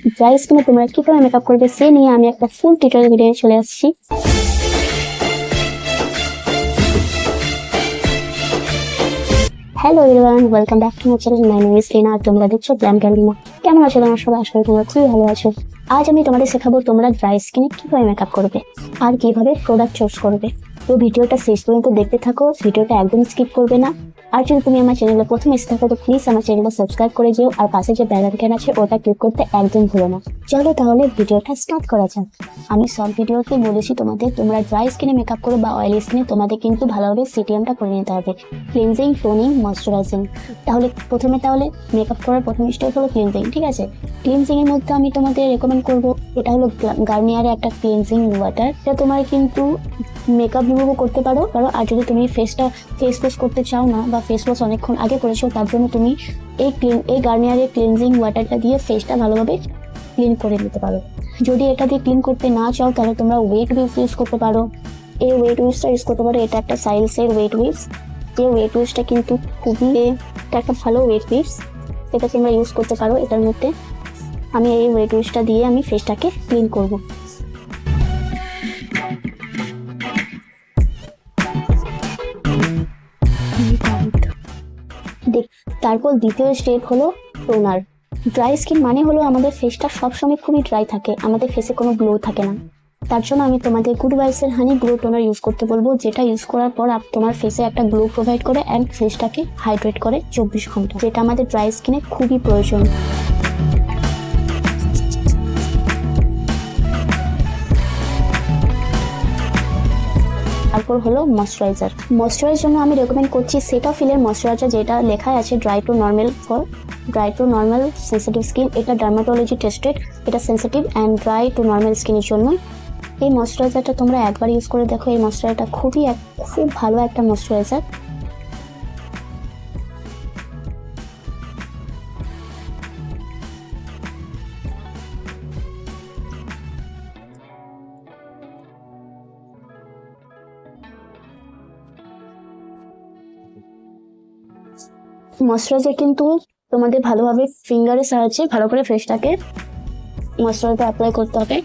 Dry স্কিনে তোমরা কিভাবে মেকআপ করবে সে নিয়ে আমি একটা ফুল টিউটোরিয়াল ভিডিও চলে আসছি। Hello everyone, welcome back to my channel. My name is Rina আর তোমরা দেখছো গ্ল্যাম ক্যান্ডিনা। কেমন আছো তোমরা সবাই? আশা করি তোমরা খুবই ভালো আছো। আজ আমি তোমাদের শেখাবো তোমরা ড্রাই স্কিনে কিভাবে মেকআপ করবে আর কিভাবে প্রোডাক্ট চুজ করবে। তো ভিডিওটা শেষ পর্যন্ত দেখতে থাকো, ভিডিওটা একদম স্কিপ করবে না। আর যদি তুমি আমার চ্যানেলে প্রথম এসে থাকো তো প্লিজ আমার চ্যানেলটা সাবস্ক্রাইব করে যেও আর পাশে যে বেল আইকন আছে ওটা ক্লিক করতে একদম ভুলো না। চলো তাহলে ভিডিওটা স্টার্ট করা যাক। আমি সব ভিডিওতে বলেছি তোমাদের তোমরা ড্রাই স্কিনে মেকআপ করো বা অয়েলি স্কিনে তোমাদের কিন্তু ভালোভাবে সিটিএমটা করে নিতে হবে, ক্লিনজিং, টোনিং, ময়শ্চারাইজিং। তাহলে মেকআপ করার প্রথম স্টেপ হলো ক্লিনজিং, ঠিক আছে? ক্লিনজিং এর মধ্যে আমি তোমাদের রেকমেন্ড করব, এটা হলো গার্নিয়ারের একটা ক্লিনজিং ওয়াটার। এটা তোমার কিন্তু মেকআপ রিমুভও করতে পারো। আর যদি তুমি ফেস ওয়াশ করতে চাও না বা ফেস ওয়াশ অনেকক্ষণ আগে করেছো, তার জন্য তুমি এই গার্নিয়ারের ক্লিনজিং ওয়াটারটা দিয়ে ফেসটা ভালোভাবে ক্লিন করে নিতে পারো। যদি এটা দিয়ে ক্লিন করতে না চাও তাহলে তোমরা ওয়েট উইপস ইউজ করতে পারো। এই ওয়েট উইপসটা ইউজ করতে পারো, এটা একটা সাইলসের ওয়েট উইপস। এই ওয়েট উইপসটা কিন্তু একটা ভালো ওয়েট উইপস, এটা তোমরা ইউজ করতে পারো। এটার মধ্যে আমি এই ওয়েট উইপসটা দিয়ে আমি ফেসটাকে ক্লিন করব। তারপর দ্বিতীয় স্টেপ হলো টোনার। ড্রাই স্কিন মানে হলো আমাদের ফেসটা সবসময় খুবই ড্রাই থাকে, আমাদের ফেসে কোনো গ্লো থাকে না। তার জন্য আমি তোমাদের গুড ভাইবসের হানি গ্লো টোনার ইউজ করতে বলবো, যেটা ইউজ করার পর তোমার ফেসে একটা গ্লো প্রোভাইড করে অ্যান্ড ফেসটাকে হাইড্রেট করে 24 ঘন্টা, যেটা আমাদের ড্রাই স্কিনে খুবই প্রয়োজন। তারপর হলো ময়শ্চারাইজার জন্য আমি রেকমেন্ড করছি সেটাফিলের ময়শ্চারাইজার, যেটা লেখা আছে dry two normal sensitive skin. এটা ডার্মাটোলজি টেস্টেড, এটা sensitive and dry two normal স্কিনের জন্য। এই ময়শ্চারাইজারটা তোমরা একবার ইউজ করে দেখো, এই ময়শ্চারাইজারটা খুব ভালো একটা ময়শ্চারাইজার। ময়শ্চারাইজার কিন্তু তোমাদের ভালোভাবে ফিঙ্গারের সাহায্যে ভালো করে ফেসটাকে ময়শ্চারাইজার অ্যাপ্লাই করতে হবে,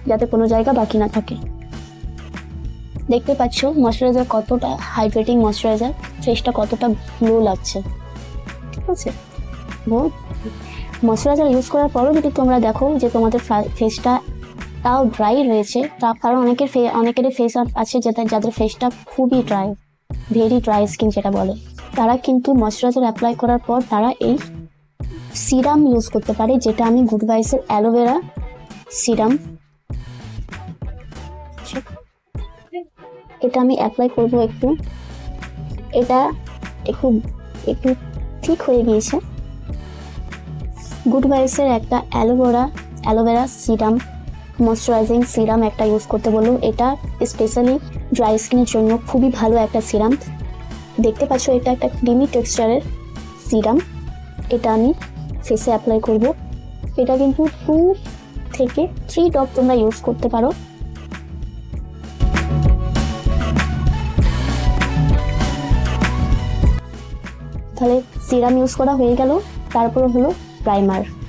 যাতে কোনো জায়গা বাকি না থাকে। দেখতে পাচ্ছ ময়শ্চারাইজার কতটা হাইড্রেটিং ময়শ্চারাইজার, ফেসটা কতটা গ্লো লাগছে, ঠিক আছে? ময়শ্চারাইজার ইউজ করার পরও যদি তোমরা দেখো যে তোমাদের ফেসটা তাও ড্রাই রয়েছে, কারণ অনেকেরই ফেস আছে যাদের ফেসটা খুবই ড্রাই, ভেরি ড্রাই স্কিন যেটা বলে, তারা কিন্তু ময়শ্চারাইজার অ্যাপ্লাই করার পর তারা এই সিরাম ইউজ করতে পারে, যেটা আমি গুড ভাইবসের অ্যালোভেরা সিরাম, এটা আমি অ্যাপ্লাই করব একটু। এটা একটু ঠিক হয়ে গিয়েছে। গুড ভাইবসের একটা অ্যালোভেরা সিরাম, ময়শ্চারাইজিং সিরাম একটা ইউজ করতে বলবো। এটা স্পেশালি ড্রাই স্কিনের জন্য খুবই ভালো একটা সিরাম। দেখতে পাচ্ছ এটা একটা ক্রিমি টেক্সচারের সিরাম, এটা আমি ফেসে অ্যাপ্লাই করব। এটা কিন্তু 2 থেকে 3 ড্রপ তোমরা ইউজ করতে পারো। তাহলে সিরাম ইউজ করা হয়ে গেল। তারপরে হলো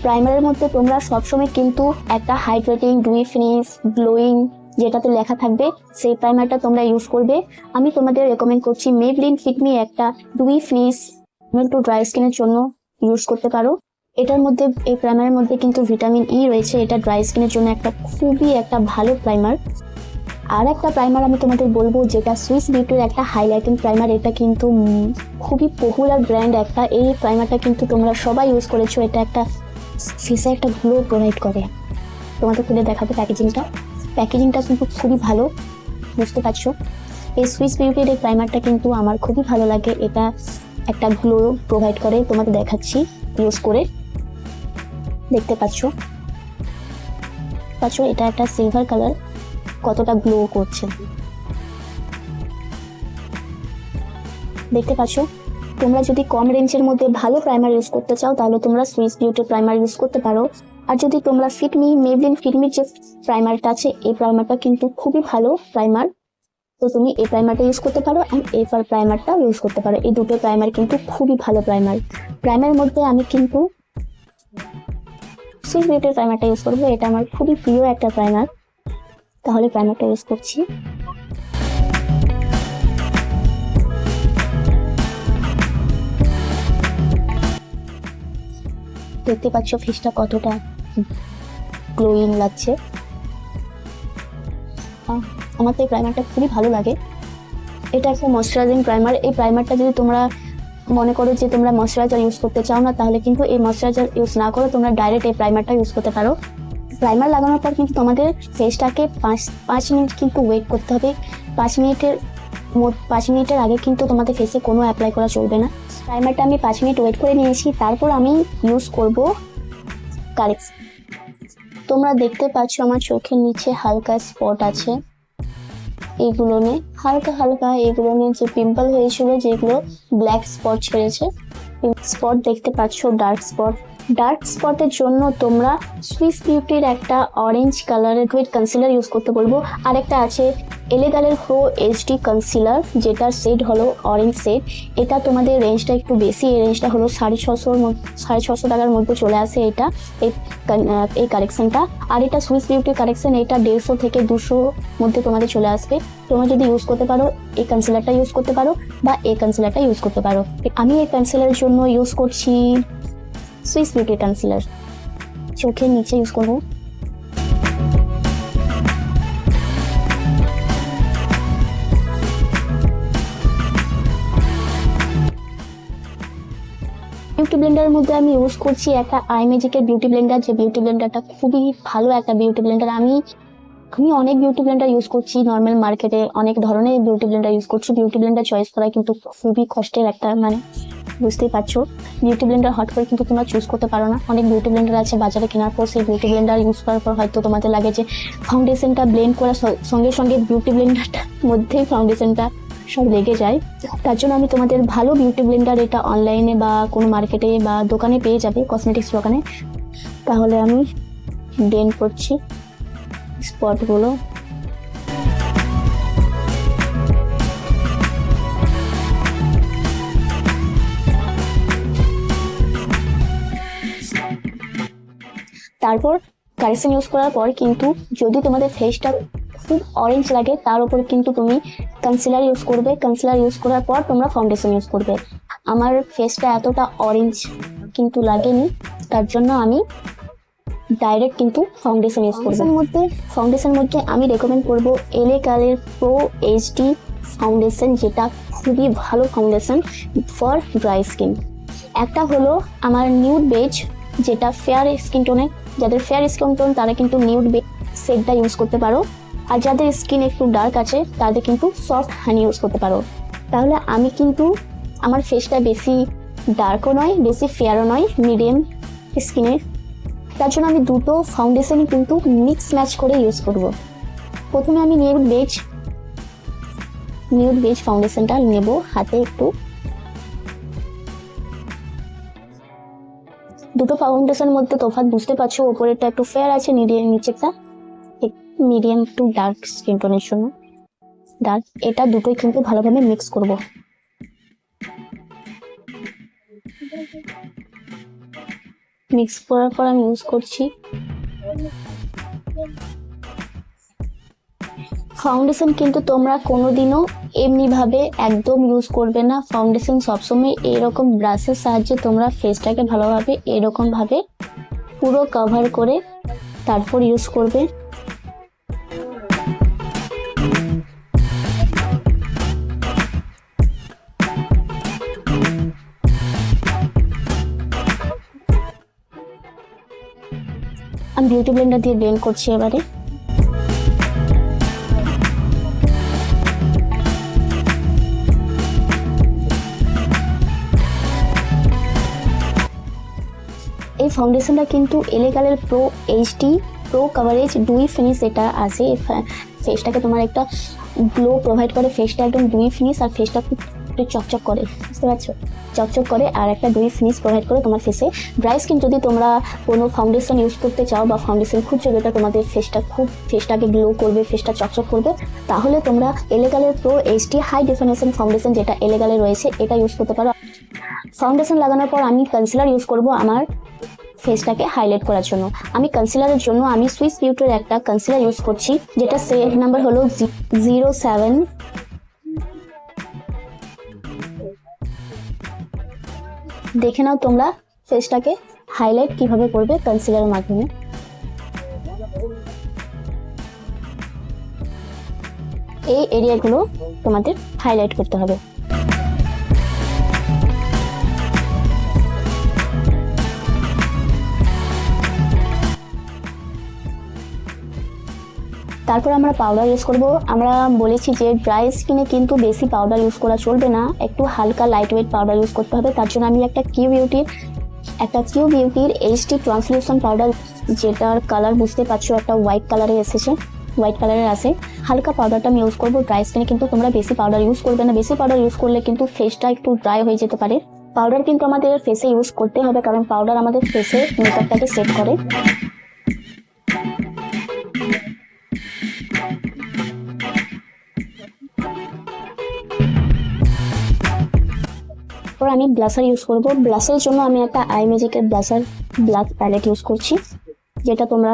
প্রাইমারের মধ্যে তোমরা সবসময় কিন্তু একটা হাইড্রেটিং, ডিউ ফিনিশ, গ্লোয়িং যেটাতে লেখা থাকবে সেই প্রাইমারটা তোমরা ইউজ করবে। আমি তোমাদের রেকমেন্ড করছি মেবলিন ফিটমি একটা ডিউ ফিনিশ টু ড্রাই স্কিনের জন্য ইউজ করতে পারো। এই প্রাইমারের মধ্যে কিন্তু ভিটামিন ই রয়েছে, এটা ড্রাই স্কিনের জন্য খুবই একটা ভালো প্রাইমার। আর একটা প্রাইমার আমি তোমাদের বলবো, যেটা সুইস বিউটির একটা হাইলাইটিং প্রাইমার। এটা কিন্তু খুবই পপুলার ব্র্যান্ড একটা, এই প্রাইমারটা কিন্তু তোমরা সবাই ইউজ করেছো। এটা একটা ফেসে একটা গ্লো প্রোভাইড করে। তোমাদের খুলে দেখাবো প্যাকেজিংটা কিন্তু খুবই ভালো, বুঝতে পারছো? এই সুইস বিউটির এই প্রাইমারটা কিন্তু আমার খুবই ভালো লাগে, এটা একটা গ্লো প্রোভাইড করে। তোমাদের দেখাচ্ছি ইউজ করে, দেখতে পাচ্ছ এটা একটা সিলভার কালার, কতটা গ্লো করছে দেখতে পাচ্ছ। তোমরা যদি কম রেঞ্জের মধ্যে ভালো প্রাইমার ইউজ করতে চাও তাহলে তোমরা সুইস বিউটির প্রাইমার ইউজ করতে পারো। আর যদি তোমরা মেবলিন ফিটমির যে প্রাইমারটা আছে, এই প্রাইমারটা কিন্তু খুবই ভালো প্রাইমার, তো তুমি এই প্রাইমারটা ইউজ করতে পারো অ্যান্ড এই প্রাইমারটা ইউজ করতে পারো। এই দুটো প্রাইমার কিন্তু খুবই ভালো প্রাইমারের মধ্যে আমি কিন্তু সুইস বিউটির প্রাইমারটা ইউজ করবো। এটা আমার খুবই প্রিয় একটা প্রাইমার। তাহলে প্রাইমারটা ইউজ করছি। দেখতে পাচ্ছ ফেসটা কতটা গ্লোয়িং লাগছে। আমার তো এই প্রাইমারটা খুবই ভালো লাগে। এটা একটা ময়শ্চারাইজিং প্রাইমার। এই প্রাইমারটা যদি তোমরা মনে করো যে তোমরা ময়শ্চারাইজার ইউজ করতে চাও না, তাহলে কিন্তু এই ময়শ্চারাইজার ইউজ না করো, তোমরা ডাইরেক্ট এই প্রাইমারটা ইউজ করতে পারো। প্রাইমার লাগানোর পর কিন্তু তোমাদের ফেসটাকে 5 মিনিট কিন্তু ওয়েট করতে হবে। 5 মিনিটের আগে কিন্তু তোমাদের ফেসে কোনো অ্যাপ্লাই করা চলবে না। প্রাইমারটা আমি 5 মিনিট ওয়েট করে নিয়েছি। তারপর আমি ইউজ করব কারেকশন। তোমরা দেখতে পাচ্ছ আমার চোখের নিচে হালকা স্পট আছে। এগুলো নিয়ে হালকা এগুলো নিয়ে যে পিম্পল হয়েছিল, যেগুলো ব্ল্যাক স্পট ছেড়েছে, স্পট দেখতে পাচ্ছ, ডার্ক স্পটের জন্য তোমরা সুইস বিউটির একটা অরেঞ্জ কালারের টুইট কনসিলার ইউজ করতে বলবো। আর একটা আছে এলেগালের প্রো এইচডি কনসিলার, যেটার শেড হলো অরেঞ্জ শেড। এটা তোমাদের রেঞ্জটা একটু বেশি, এই রেঞ্জটা হলো 650 টাকার মধ্যে চলে আসে এটা, এই কালেকশনটা। আর এটা সুইস বিউটির কালেকশন, এটা 150 থেকে 200 মধ্যে তোমাদের চলে আসবে। তোমরা যদি ইউজ করতে পারো এই কনসিলারটা ইউজ করতে পারো, বা এই কনসিলারটা ইউজ করতে পারো। আমি এই কনসিলারের জন্য ইউজ করছি সুইস বিউটি কনসিলার, চোখের নিচে ইউজ করবো। বিউটি ব্লেন্ডারের মধ্যে আমি ইউজ করছি একটা আইম্যাজিকের বিউটি ব্লেন্ডার, যে বিউটি ব্লেন্ডারটা খুবই ভালো একটা বিউটি ব্লেন্ডার। আমি অনেক বিউটি ব্লেন্ডার ইউজ করছি, নর্মাল মার্কেটে অনেক ধরনের বিউটি ব্লেন্ডার ইউজ করছি। বিউটি ব্লেন্ডার চয়েস করা কিন্তু খুবই কষ্টের একটা, বুঝতেই পারছো। বিউটি ব্লেন্ডার হট করে কিন্তু তোমরা চুজ করতে পারো না। অনেক বিউটি ব্লেন্ডার আছে বাজারে কেনার পর, সেই বিউটি ব্লেন্ডার ইউজ করার পর হয়তো তোমাদের লাগে যে ফাউন্ডেশনটা ব্লেন্ড করার সঙ্গে সঙ্গে বিউটি ব্লেন্ডারটার মধ্যেই ফাউন্ডেশনটা সব লেগে যায়। তার জন্য আমি তোমাদের ভালো বিউটি ব্লেন্ডার, এটা অনলাইনে বা কোনো মার্কেটে বা দোকানে পেয়ে যাবে, কসমেটিক্স দোকানে। তাহলে আমি ব্লেন্ড করছি স্পটগুলো। তারপর কারেকশন ইউজ করার পর কিন্তু যদি তোমাদের ফেসটা খুব অরেঞ্জ লাগে, তার উপর কিন্তু তুমি কনসিলার ইউজ করবে। কনসিলার ইউজ করার পর তোমরা ফাউন্ডেশন ইউজ করবে। আমার ফেসটা এতটা অরেঞ্জ কিন্তু লাগেনি, তার জন্য আমি ডাইরেক্ট কিন্তু ফাউন্ডেশন ইউজ করবো। ফাউন্ডেশন মধ্যে আমি রেকমেন্ড করবো এলেগালের প্রো এইচডি ফাউন্ডেশন, যেটা খুবই ভালো ফাউন্ডেশন ফর ড্রাই স্কিন। একটা হলো আমার নিউড বেজ, যেটা ফেয়ার স্কিন টোনে, যাদের ফেয়ার স্কিন টোন তারা কিন্তু নিউড বেজ সেটটা ইউজ করতে পারো। আর যাদের স্কিন একটু ডার্ক আছে তাদের কিন্তু সফট হানি ইউজ করতে পারো। তাহলে আমি কিন্তু আমার ফেসটা বেশি ডার্কও নয়, বেশি ফেয়ারও নয়, মিডিয়াম স্কিনের। তার জন্য আমি দুটো ফাউন্ডেশনই কিন্তু মিক্স ম্যাচ করে ইউজ করব। প্রথমে আমি নিউড বেজ ফাউন্ডেশনটা নেব হাতে একটু। দুটো ফাউন্ডেশনের মধ্যে তফাৎ বুঝতে পারছো, ওপরেরটা একটু ফেয়ার আছে, নিচেরটা মিডিয়াম টু ডার্ক স্কিন টোনের জন্য ডার্ক। এটা দুটোই কিন্তু ভালোভাবে মিক্স করব। মিক্স করার পর আমি ইউজ করছি ফাউন্ডেশন। কিন্তু তোমরা কোনোদিনও এমনিভাবে একদম ইউজ করবে না ফাউন্ডেশন। সবসময় এরকম ব্রাশের সাহায্যে তোমরা ফেসটাকে ভালোভাবে এরকমভাবে পুরো কভার করে তারপর ইউজ করবে। আমি বিউটি ব্লেন্ডার দিয়ে ব্লেন্ড করছি এবারে। এই ফাউন্ডেশনটা কিন্তু এলেগালের pro HD pro coverage dewy finish এটা আছে। ফেসটাকে তোমার একটা গ্লো প্রোভাইড করে, ফেসটা একদম ডুই ফিনিশ, আর ফেসটা খুব চকচক করে, বুঝতে পারছো, চকচক করে, আর একটা ডুই ফিনিশ প্রোভাইড করে তোমার ফেসে। ড্রাই স্কিন যদি তোমরা কোনো ফাউন্ডেশন ইউজ করতে চাও বা ফাউন্ডেশন খুঁজছো যেটা তোমাদের ফেসটাকে গ্লো করবে, ফেসটা চকচক করবে, তাহলে তোমরা এলেগালের pro HD high definition foundation, যেটা এলেগালে রয়েছে, এটা ইউজ করতে পারো। ফাউন্ডেশন লাগানোর পর আমি কনসিলার ইউজ করব আমার ফেসটাকে হাইলাইট করার জন্য। আমি কনসিলারের জন্য আমি সুইস বিউটির একটা কনসিলার ইউজ করছি, যেটা শেড নাম্বার হলো 07। দেখে নাও তোমরা ফেসটাকে হাইলাইট কিভাবে করবে কনসিলারের মাধ্যমে। এই এরিয়াগুলো তোমাদের হাইলাইট করতে হবে। তারপর আমরা পাউডার ইউজ করব। আমরা বলেছি যে ড্রাই স্কিনে কিন্তু বেশি পাউডার ইউজ করা চলবে না, একটু হালকা লাইট ওয়েট পাউডার ইউজ করতে হবে। তার জন্য আমি একটা কিউ বিউটির এইচডি ট্রান্সলিউশন পাউডার, যেটার কালার বুঝতে পারছো একটা হোয়াইট কালারে এসেছে, হোয়াইট কালারের আছে। হালকা পাউডারটা আমি ইউজ করবো। ড্রাই স্কিনে কিন্তু তোমরা বেশি পাউডার ইউজ করবে না, বেশি পাউডার ইউজ করলে কিন্তু ফেসটা একটু ড্রাই হয়ে যেতে পারে। পাউডার কিন্তু আমাদের ফেসে ইউজ করতে হবে, কারণ পাউডার আমাদের ফেসে মেকআপটাকে সেট করে। আমি ব্লাশার ইউজ করব। ব্লাশের জন্য আমি একটা আই ম্যাজিকের ব্লাশার ব্লাশ প্যালেট ইউজ করছি, যেটা তোমরা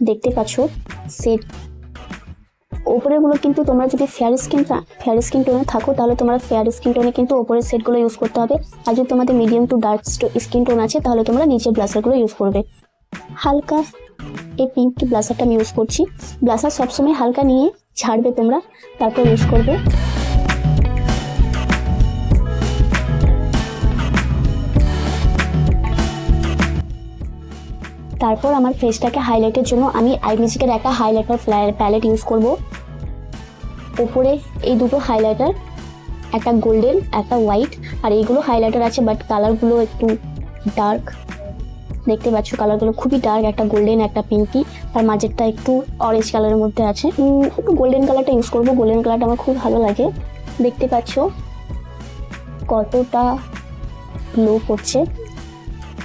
দেখতে পাচ্ছ সেট। ওপরেগুলো কিন্তু তোমরা যদি ফেয়ার স্কিন টোনে থাকো, তাহলে তোমরা ফেয়ার স্কিন টোনে কিন্তু ওপরের সেটগুলো ইউজ করতে হবে। আর যদি তোমাদের medium to dark skin tone আছে, তাহলে তোমরা নিচের ব্লাশারগুলো ইউজ করবে। হালকা এই পিঙ্ক ব্লাশারটা আমি ইউজ করছি। ব্লাশার সবসময় হালকা নিয়ে ঝাড়বে তোমরা, তারপর ইউজ করবে। তারপর আমার ফেসটাকে হাইলাইটের জন্য আমি আই ম্যাজিকের একটা হাইলাইটার প্যালেট ইউজ করব। উপরে এই দুটো হাইলাইটার, একটা গোল্ডেন একটা হোয়াইট, আর এইগুলো হাইলাইটার আছে বাট কালারগুলো একটু ডার্ক। দেখতে পাচ্ছ কালারগুলো খুবই ডার্ক, একটা গোল্ডেন একটা পিঙ্কি, আর মাঝেরটা একটু অরেঞ্জ কালারের মধ্যে আছে। একটু গোল্ডেন কালারটা ইউজ করবো, গোল্ডেন কালারটা আমার খুব ভালো লাগে। দেখতে পাচ্ছ কতটা গ্লো করছে।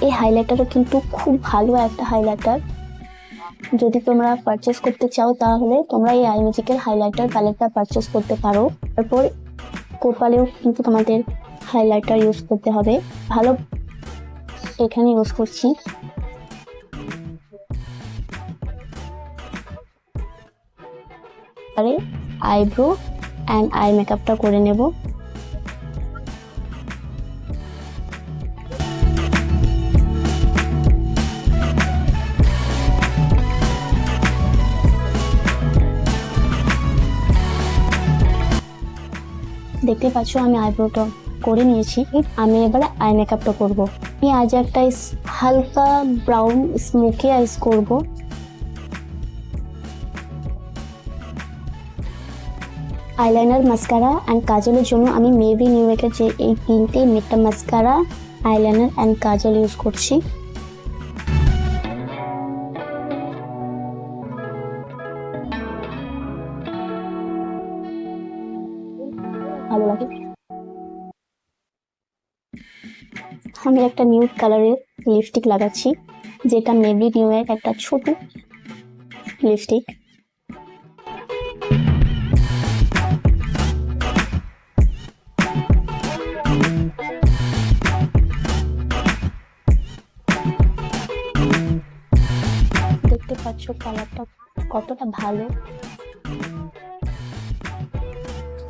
এই হাইলাইটারও কিন্তু খুব ভালো একটা হাইলাইটার। যদি তোমরা পারচেস করতে চাও, তাহলে তোমরা এই আই ম্যাজিকের হাইলাইটার প্যালেটটা পারচেস করতে পারো। তারপর কোপালেও কিন্তু তোমাদের হাইলাইটার ইউজ করতে হবে ভালো। এখানে ইউজ করছি। আরে আইব্রো অ্যান্ড আই মেকআপটা করে নেব। দেখতে পাচ্ছ আমি আইব্রোটা করে নিয়েছি। আমি এবার আই মেকআপটা করব। আমি আজ একটা হালকা ব্রাউন স্মোকি আইস করব। আইলাইনার, মাস্কারা অ্যান্ড কাজলের জন্য আমি মেবি নিউইয়র্কের যে এই তিনটে মেটা mascara, eyeliner and kajal use করছি। ভালো লাগে। আমি একটা নিউড কালারের লিপস্টিক লাগাচ্ছি, যেটা মেবি নিউইয়র্ক একটা ছোট লিপস্টিক। দেখতে পাচ্ছ কালারটা কতটা ভালো।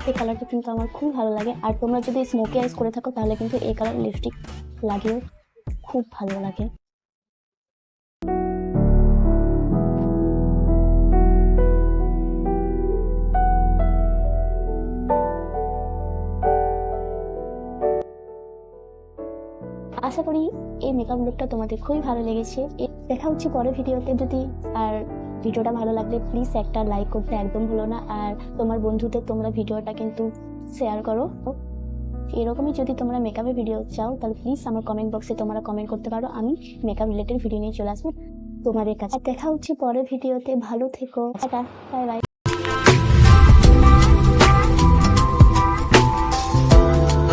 এই কালারটা কিন্তু আমার খুব ভালো লাগে। আর তোমরা যদি স্মোকি আইস করে থাকো, তাহলে কিন্তু এই কালার লিপস্টিক লাগিয়েও খুব ভালো লাগে। আশা করি এই মেকআপ লুকটা তোমাদের খুবই ভালো লেগেছে। দেখা হচ্ছে পরের ভিডিওতে। যদি আর ভিডিওটা ভালো লাগলে প্লিজ একটা লাইক করতে একদম ভুলো না। আর তোমার বন্ধুদের তোমরা ভিডিওটা কিন্তু শেয়ার করো। এরকমই যদি তোমরা মেকআপের ভিডিও চাও, তাহলে প্লিজ আমার কমেন্ট বক্সে তোমরা কমেন্ট করতে পারো। আমি মেকআপ রিলেটেড ভিডিও নিয়ে চলে আসবো তোমাদের কাছে। দেখা হচ্ছে পরের ভিডিওতে। ভালো থেকো, টাটা, বাই বাই।